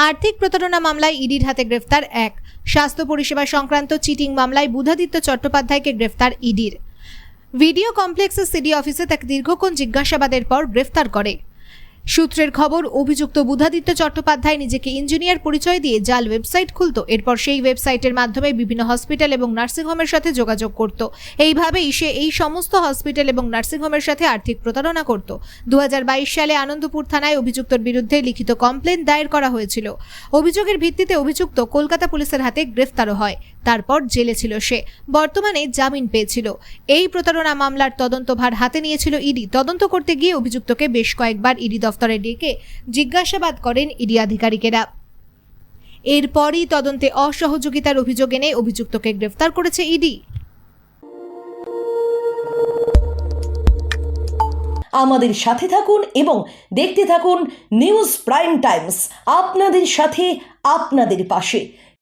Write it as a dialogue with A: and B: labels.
A: আর্থিক প্রতারণা মামলায় ইডির হাতে গ্রেফতার এক। স্বাস্থ্য পরিষেবা সংক্রান্ত চিটিং মামলায় বুধাদিত্য চট্টোপাধ্যায়কে গ্রেফতার ইডির। ভিডিও কমপ্লেক্সের সিডি অফিসে তাকে দীর্ঘক্ষণ জিজ্ঞাসাবাদের পর গ্রেফতার করে। সূত্রের খবর, অভিযুক্ত বুধাদিত্য চট্টোপাধ্যায় নিজেকে ইঞ্জিনিয়ার পরিচয় দিয়ে জাল ওয়েবসাইট খুলত। এরপর সেই ওয়েবসাইটের মাধ্যমে বিভিন্ন হসপিটাল এবং নার্সিংহোমের সাথে যোগাযোগ করত। এইভাবেই সে এই সমস্ত হসপিটাল এবং নার্সিংহোমের সাথে আর্থিক প্রতারণা করত। 2022 সালে আনন্দপুর থানায় অভিযুক্তর বিরুদ্ধে লিখিত কমপ্লেন দায়ের করা হয়েছিল। অভিযোগের ভিত্তিতে অভিযুক্ত কলকাতা পুলিশের হাতে গ্রেফতারও হয়। তারপর জেলে ছিল সে। বর্তমানে জামিন পেয়েছিল। এই প্রতারণা মামলার তদন্তভার হাতে নিয়েছিল ইডি। তদন্ত করতে গিয়ে অভিযুক্তকে বেশ কয়েকবার ইডি দফতরে ডেকে জিজ্ঞাসাবাদ করেন ইডি আধিকারিকেরা। এরপরই তদন্তে অসহযোগিতার অভিযোগ এনে অভিযুক্তকে গ্রেফতার করেছে ইডি।
B: আমাদের সাথে থাকুন এবং দেখতে থাকুন নিউজ প্রাইম টাইমস, আপনাদের সাথে আপনাদের পাশে।